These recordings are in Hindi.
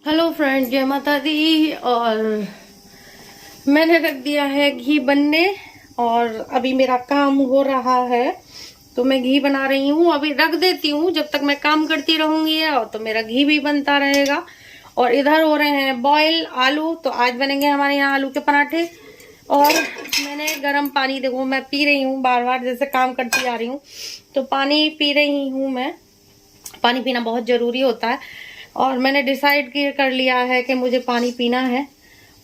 हेलो फ्रेंड, जय माता दी। और मैंने रख दिया है घी बनने और अभी मेरा काम हो रहा है तो मैं घी बना रही हूँ। अभी रख देती हूँ, जब तक मैं काम करती रहूंगी और तो मेरा घी भी बनता रहेगा। और इधर हो रहे हैं बॉयल आलू, तो आज बनेंगे हमारे यहाँ आलू के पराठे। और मैंने गर्म पानी, देखो मैं पी रही हूँ, बार बार जैसे काम करती आ रही हूँ तो पानी पी रही हूँ मैं। पानी पीना बहुत जरूरी होता है और मैंने डिसाइड कर लिया है कि मुझे पानी पीना है।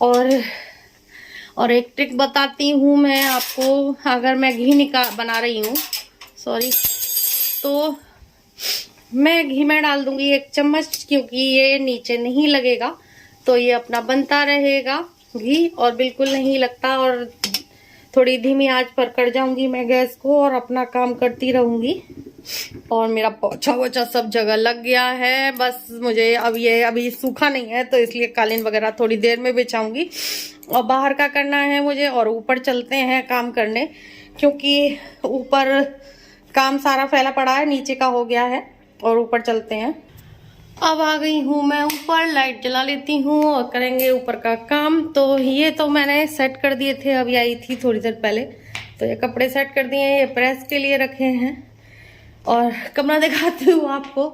और एक ट्रिक बताती हूँ मैं आपको। अगर मैं घी बना रही हूँ, सॉरी, तो मैं घी में डाल दूंगी 1 चम्मच, क्योंकि ये नीचे नहीं लगेगा, तो ये अपना बनता रहेगा घी और बिल्कुल नहीं लगता। और थोड़ी धीमी आंच पर कर जाऊंगी मैं गैस को और अपना काम करती रहूंगी। और मेरा पोछा वोछा सब जगह लग गया है, बस मुझे अब ये अभी सूखा नहीं है तो इसलिए कालीन वगैरह थोड़ी देर में बिछाऊंगी। और बाहर का करना है मुझे, और ऊपर चलते हैं काम करने, क्योंकि ऊपर काम सारा फैला पड़ा है, नीचे का हो गया है। और ऊपर चलते हैं। अब आ गई हूँ मैं ऊपर, लाइट जला लेती हूँ और करेंगे ऊपर का काम। तो ये तो मैंने सेट कर दिए थे, अभी आई थी थोड़ी देर पहले, तो ये कपड़े सेट कर दिए हैं, ये प्रेस के लिए रखे हैं। और कमरा दिखाती हूँ आपको,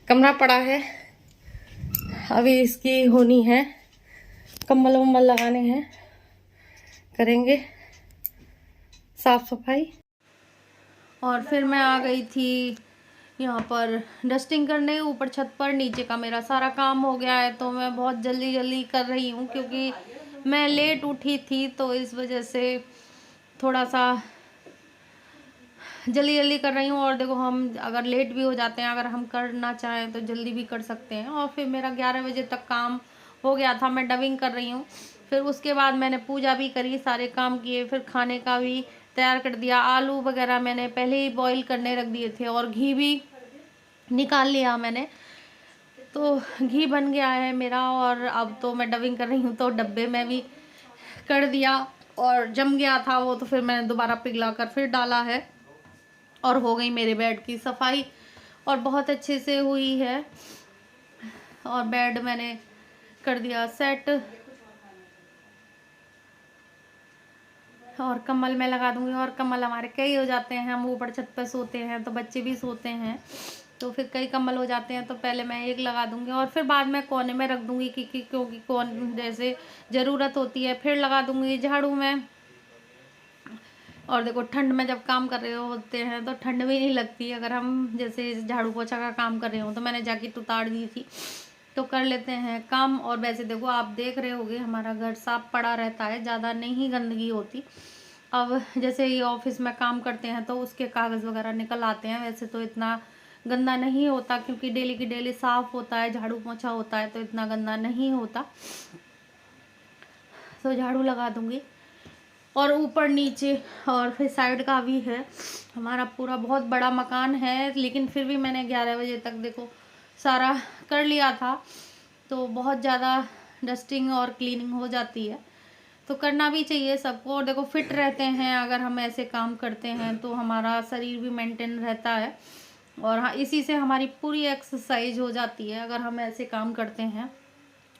कमरा पड़ा है, अभी इसकी होनी है, कंबल वम्बल लगाने हैं, करेंगे साफ सफाई। और फिर मैं आ गई थी यहाँ पर डस्टिंग करने ऊपर छत पर। नीचे का मेरा सारा काम हो गया है तो मैं बहुत जल्दी जल्दी कर रही हूँ, क्योंकि मैं लेट उठी थी तो इस वजह से थोड़ा सा जल्दी जल्दी कर रही हूँ। और देखो, हम अगर लेट भी हो जाते हैं, अगर हम करना चाहें तो जल्दी भी कर सकते हैं। और फिर मेरा 11 बजे तक काम हो गया था, मैं डबिंग कर रही हूँ। फिर उसके बाद मैंने पूजा भी करी, सारे काम किए, फिर खाने का भी तैयार कर दिया। आलू वगैरह मैंने पहले ही बॉईल करने रख दिए थे और घी भी निकाल लिया मैंने, तो घी बन गया है मेरा। और अब तो मैं डबिंग कर रही हूँ तो डब्बे में भी कर दिया, और जम गया था वो तो फिर मैंने दोबारा पिघला कर फिर डाला है। और हो गई मेरे बेड की सफाई, और बहुत अच्छे से हुई है। और बेड मैंने कर दिया सेट, और कम्बल मैं लगा दूंगी। और कम्बल हमारे कई हो जाते हैं, हम ऊपर छत पर सोते हैं तो बच्चे भी सोते हैं, तो फिर कई कम्बल हो जाते हैं, तो पहले मैं एक लगा दूंगी और फिर बाद में कोने में रख दूंगी, क्योंकि कौन जैसे ज़रूरत होती है फिर लगा दूंगी। झाड़ू में, और देखो ठंड में जब काम कर रहे होते हैं तो ठंड भी नहीं लगती, अगर हम जैसे झाड़ू पोछा का काम कर रहे हो। तो मैंने जैकेट उतार दी थी, तो कर लेते हैं काम। और वैसे देखो, आप देख रहे होगे हमारा घर साफ पड़ा रहता है, ज़्यादा नहीं गंदगी होती। अब जैसे ये ऑफिस में काम करते हैं तो उसके कागज़ वगैरह निकल आते हैं, वैसे तो इतना गंदा नहीं होता, क्योंकि डेली की डेली साफ़ होता है, झाड़ू पोछा होता है, तो इतना गंदा नहीं होता। तो झाड़ू लगा दूंगी। और ऊपर नीचे और फिर साइड का भी है, हमारा पूरा बहुत बड़ा मकान है, लेकिन फिर भी मैंने 11 बजे तक देखो सारा कर लिया था। तो बहुत ज़्यादा डस्टिंग और क्लीनिंग हो जाती है, तो करना भी चाहिए सबको। और देखो, फिट रहते हैं अगर हम ऐसे काम करते हैं, तो हमारा शरीर भी मेंटेन रहता है। और हाँ, इसी से हमारी पूरी एक्सरसाइज हो जाती है। अगर हम ऐसे काम करते हैं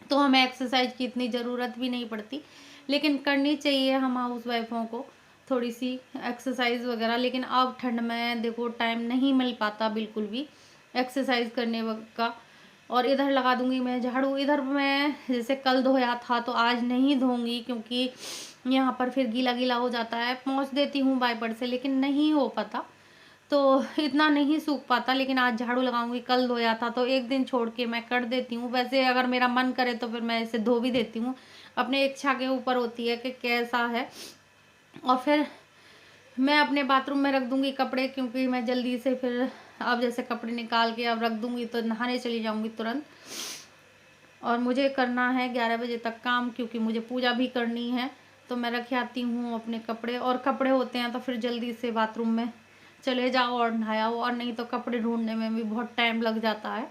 तो हमें एक्सरसाइज की इतनी ज़रूरत भी नहीं पड़ती, लेकिन करनी चाहिए हम हाउस वाइफों को थोड़ी सी एक्सरसाइज वगैरह। लेकिन अब ठंड में देखो टाइम नहीं मिल पाता बिल्कुल भी एक्सरसाइज करने का। और इधर लगा दूंगी मैं झाड़ू। इधर मैं जैसे कल धोया था तो आज नहीं धोऊंगी, क्योंकि यहाँ पर फिर गीला गीला हो जाता है। पोंछ देती हूँ वाइपर से, लेकिन नहीं हो पाता, तो इतना नहीं सूख पाता। लेकिन आज झाड़ू लगाऊंगी, कल धोया था तो एक दिन छोड़ के मैं कर देती हूँ। वैसे अगर मेरा मन करे तो फिर मैं इसे धो भी देती हूँ, अपने इच्छा के ऊपर होती है कि कैसा है। और फिर मैं अपने बाथरूम में रख दूंगी कपड़े, क्योंकि मैं जल्दी से फिर अब जैसे कपड़े निकाल के अब रख दूंगी तो नहाने चली जाऊंगी तुरंत। और मुझे करना है 11 बजे तक काम, क्योंकि मुझे पूजा भी करनी है, तो मैं रख आती हूँ अपने कपड़े। और कपड़े होते हैं तो फिर जल्दी से बाथरूम में चले जाओ और नहाओ, और नहीं तो कपड़े ढूंढने में भी बहुत टाइम लग जाता है।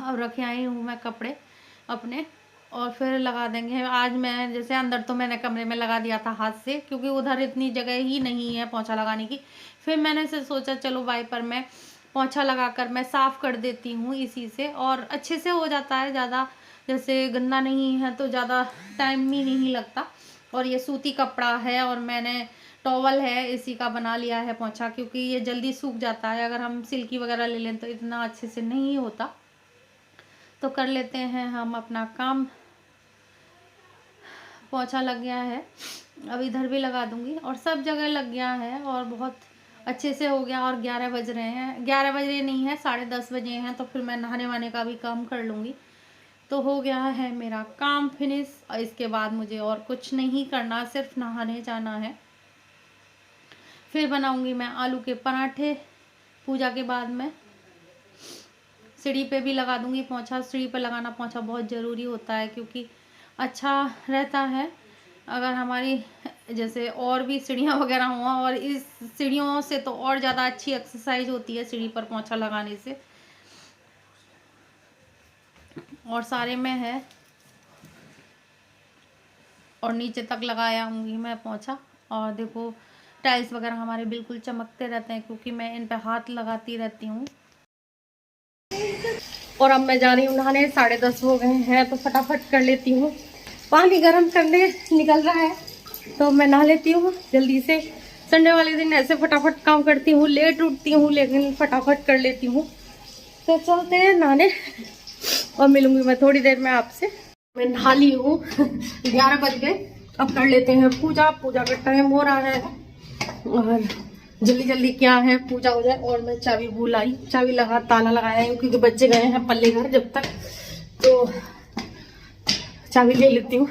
अब रखे आई हूँ मैं कपड़े अपने, और फिर लगा देंगे। आज मैं जैसे अंदर तो मैंने कमरे में लगा दिया था हाथ से, क्योंकि उधर इतनी जगह ही नहीं है पोंछा लगाने की। फिर मैंने से सोचा चलो वाइपर में पोंछा लगाकर मैं साफ़ कर देती हूँ इसी से, और अच्छे से हो जाता है, ज़्यादा जैसे गंदा नहीं है तो ज़्यादा टाइम भी नहीं लगता। और ये सूती कपड़ा है और मैंने टॉवल है इसी का बना लिया है पोंछा, क्योंकि ये जल्दी सूख जाता है। अगर हम सिल्की वगैरह ले लें तो इतना अच्छे से नहीं होता। तो कर लेते हैं हम अपना काम। पोंछा लग गया है, अब इधर भी लगा दूंगी, और सब जगह लग गया है और बहुत अच्छे से हो गया। और 11 बज रहे हैं, 11 बजे नहीं है, 10:30 बजे हैं। तो फिर मैं नहाने वाने का भी काम कर लूँगी। तो हो गया है मेरा काम फिनिश, और इसके बाद मुझे और कुछ नहीं करना, सिर्फ नहाने जाना है। फिर बनाऊंगी मैं आलू के पराठे। पूजा के बाद में सीढ़ी पे भी लगा दूंगी पोंछा। सीढ़ी पे लगाना पोंछा बहुत ज़रूरी होता है, क्योंकि अच्छा रहता है। अगर हमारी जैसे और भी सीढ़ियाँ वगैरह हुआ, और इस सीढ़ियों से तो और ज़्यादा अच्छी एक्सरसाइज होती है सीढ़ी पर पोंछा लगाने से। और सारे में है, और नीचे तक लगाया हूँगी मैं पोंछा। और देखो टाइल्स वगैरह हमारे बिल्कुल चमकते रहते हैं, क्योंकि मैं इन पे हाथ लगाती रहती हूँ। और अब मैं जा रही हूँ नहाने, 10:30 हो गए हैं, तो फटाफट कर लेती हूँ। पानी गर्म करने निकल रहा है तो मैं नहा लेती हूँ जल्दी से। संडे वाले दिन ऐसे फटाफट काम करती हूँ, लेट उठती हूँ लेकिन फटाफट कर लेती हूँ। तो चलते हैं नहाने, और मिलूंगी मैं थोड़ी देर में आपसे। मैं नहा ली हूँ 11 बज गए। अब कर लेते हैं पूजा। पूजा का टाइम हो रहा है, और जल्दी जल्दी क्या है पूजा हो जाए। और मैं चाबी भूल आई, चाबी लगा ताला लगाया है, क्योंकि बच्चे गए हैं पल्ले घर जब तक, तो चाबी ले लेती हूँ।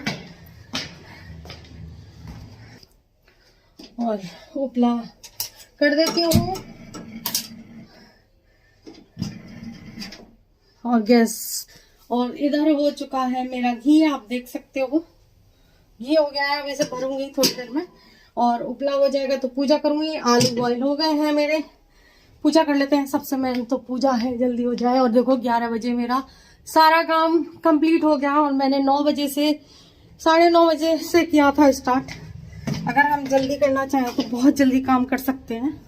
और उपला कर देती हूँ, और गैस। और इधर हो चुका है मेरा घी, आप देख सकते हो घी हो गया है। वैसे भरूंगी थोड़ी देर में, और उपला हो जाएगा तो पूजा करूंगी। आलू बॉईल हो गए हैं मेरे, पूजा कर लेते हैं। सबसे मेन तो पूजा है, जल्दी हो जाए। और देखो 11 बजे मेरा सारा काम कंप्लीट हो गया, और मैंने 9 बजे से 9:30 बजे से किया था स्टार्ट। अगर हम जल्दी करना चाहें तो बहुत जल्दी काम कर सकते हैं।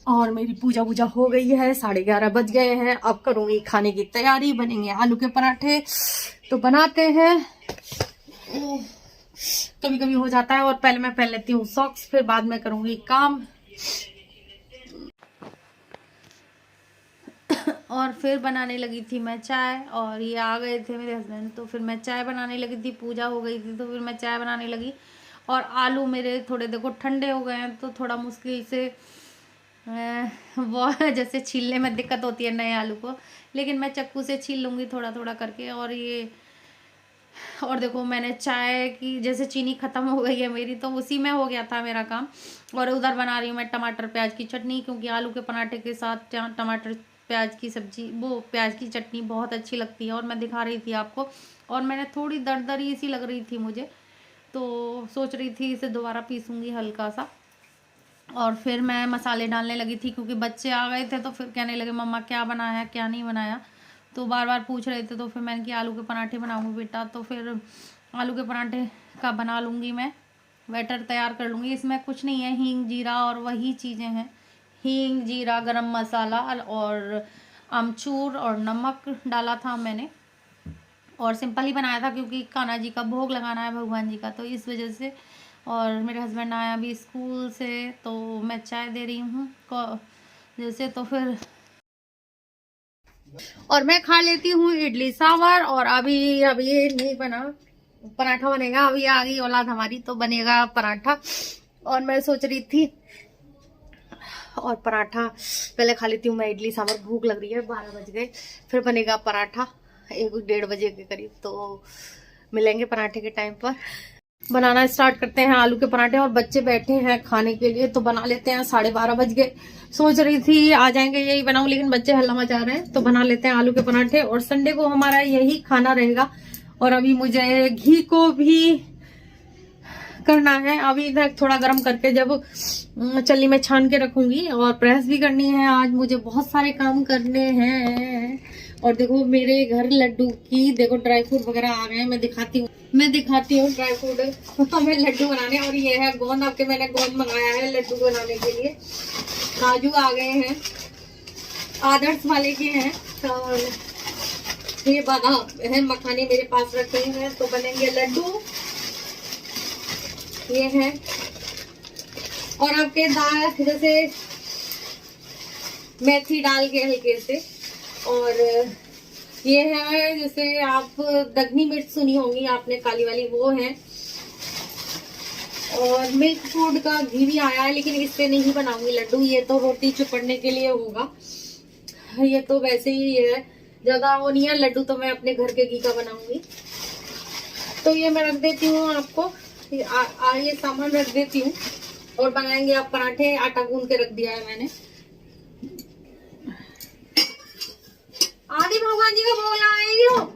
और मेरी पूजा वूजा हो गई है, 11:30 बज गए हैं। अब करूंगी खाने की तैयारी, बनेंगे आलू के पराठे। तो बनाते हैं, कभी कभी हो जाता है। और पहले मैं पहन लेती हूँ सॉक्स, फिर बाद में करूंगी काम। और फिर बनाने लगी थी मैं चाय, और ये आ गए थे मेरे हस्बैंड, तो फिर मैं चाय बनाने लगी थी। पूजा हो गई थी तो फिर मैं चाय बनाने लगी। और आलू मेरे थोड़े देखो ठंडे हो गए हैं, तो थोड़ा मुश्किल से वो जैसे छीलने में दिक्कत होती है नए आलू को, लेकिन मैं चक्कू से छील लूँगी थोड़ा थोड़ा करके। और देखो मैंने चाय की जैसे चीनी ख़त्म हो गई है मेरी, तो उसी में हो गया था मेरा काम। और उधर बना रही हूँ मैं टमाटर प्याज की चटनी, क्योंकि आलू के पराठे के साथ टमाटर प्याज की सब्जी, वो प्याज की चटनी बहुत अच्छी लगती है। और मैं दिखा रही थी आपको, और मैंने थोड़ी दरदरी सी लग रही थी मुझे, तो सोच रही थी इसे दोबारा पीसूँगी हल्का सा। और फिर मैं मसाले डालने लगी थी, क्योंकि बच्चे आ गए थे तो फिर कहने लगे मम्मा क्या बनाया क्या नहीं बनाया, तो बार बार पूछ रहे थे। तो फिर मैंने कहा आलू के पराठे बनाऊंगी बेटा, तो फिर आलू के पराठे का बना लूँगी मैं, बैटर तैयार कर लूँगी। इसमें कुछ नहीं है, हींग जीरा और वही चीज़ें हैं, हींग जीरा गरम मसाला और अमचूर और नमक डाला था मैंने। और सिंपल ही बनाया था, क्योंकि कान्हा जी का भोग लगाना है भगवान जी का, तो इस वजह से। और मेरे हस्बैंड आया अभी स्कूल से, तो मैं चाय दे रही हूँ जैसे। तो फिर और मैं खा लेती हूँ इडली सांभर। और अभी ये नहीं बना, पराठा बनेगा। अभी आ गई औलाद हमारी तो बनेगा पराठा। और मैं सोच रही थी और पराठा पहले खा लेती हूँ मैं, इडली सांभर, भूख लग रही है। 12 बज गए, फिर बनेगा पराठा 1-1:30 बजे के करीब। तो मिलेंगे पराठे के टाइम पर। बनाना स्टार्ट करते हैं आलू के पराठे। और बच्चे बैठे हैं खाने के लिए तो बना लेते हैं। 12:30 बज गए। सोच रही थी आ जाएंगे यही बनाऊं, लेकिन बच्चे हल्ला मचा रहे हैं तो बना लेते हैं आलू के पराठे। और संडे को हमारा यही खाना रहेगा। और अभी मुझे घी को भी करना है। अभी इधर थोड़ा गर्म करके जब चल्ली में छान के रखूंगी। और प्रेस भी करनी है। आज मुझे बहुत सारे काम करने हैं। और देखो मेरे घर लड्डू की, देखो ड्राई फ्रूट वगैरह आ गए हैं। मैं दिखाती हूँ ड्राई फ्रूट हमें लड्डू बनाने। और ये है गोंद, आपके मैंने गोंद मंगाया है लड्डू बनाने के लिए। काजू आ गए हैं, आदर्श वाले के हैं। और ये बादाम है, मखाने मेरे पास रखे हैं तो बनेंगे लड्डू। ये है। और आपके दाल जैसे मेथी डाल के हल्के से। और ये है जैसे आप दगनी मिर्च सुनी होंगी आपने, काली वाली, वो है। और मिल्क फूड का घी भी आया है, लेकिन इससे नहीं बनाऊंगी लड्डू। ये तो रोटी चुपड़ने के लिए होगा। ये तो वैसे ही है, ज्यादा वो नहीं है। लड्डू तो मैं अपने घर के घी का बनाऊंगी। तो ये मैं रख देती हूँ आपको, ये सामान रख देती हूँ। और बनाएंगे आप पराठे। आटा गूंद के रख दिया है मैंने। आदि भगवान जी का भोग लगाएंगे हो।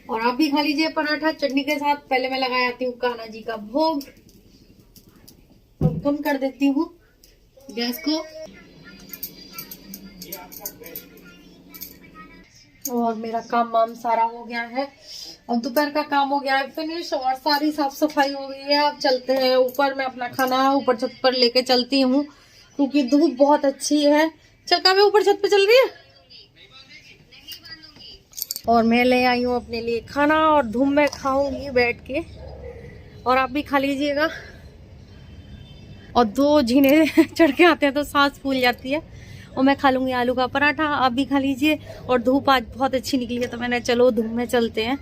और आप भी खा लीजिए पराठा चटनी के साथ। पहले मैं लगा आती हूँ कान्हा जी का भोग। कम कर देती हूँ गैस को। और मेरा काम वाम सारा हो गया है। अब दोपहर का काम हो गया है फिनिश। और सारी साफ सफाई हो गई है। अब चलते हैं ऊपर। मैं अपना खाना ऊपर छत पर लेके चलती हूँ, क्योंकि धूप बहुत अच्छी है। चल का मैं ऊपर छत पे चल रही है। और मैं ले आई हूँ अपने लिए खाना और धूम में खाऊंगी बैठ के। और आप भी खा लीजिएगा। और 2 झीने चढ़ के आते हैं तो सांस फूल जाती है। और मैं खा लूंगी आलू का पराठा। आप भी खा लीजिए। और धूप आज बहुत अच्छी निकली है तो मैंने चलो धूप में चलते हैं।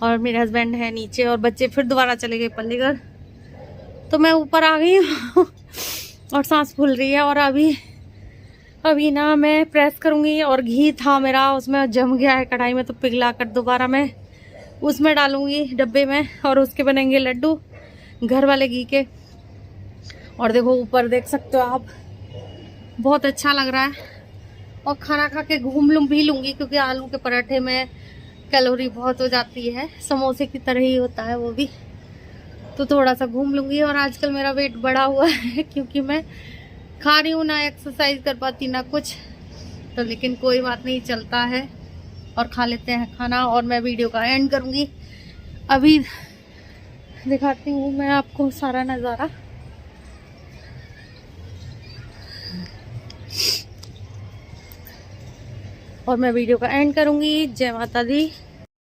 और मेरे हस्बैंड है नीचे और बच्चे फिर दोबारा चले गए पल्लीगढ़। तो मैं ऊपर आ गई हूँ और सांस फूल रही है। और अभी ना मैं प्रेस करूंगी। और घी था मेरा, उसमें जम गया है कढ़ाई में, तो पिघला कर दोबारा मैं उसमें डालूंगी डब्बे में। और उसके बनेंगे लड्डू घर वाले घी के। और देखो ऊपर देख सकते हो आप, बहुत अच्छा लग रहा है। और खाना खा के घूम भी लूंगी, क्योंकि आलू के पराठे में कैलोरी बहुत हो जाती है। समोसे की तरह ही होता है वो भी। तो थोड़ा सा घूम लूंगी। और आजकल मेरा वेट बढ़ा हुआ है, क्योंकि मैं खा रही हूँ ना, एक्सरसाइज कर पाती ना कुछ। तो लेकिन कोई बात नहीं, चलता है। और खा लेते हैं खाना। और मैं वीडियो का एंड करूँगी। अभी दिखाती हूँ मैं आपको सारा नज़ारा। और मैं वीडियो का एंड करूँगी। जय माता दी।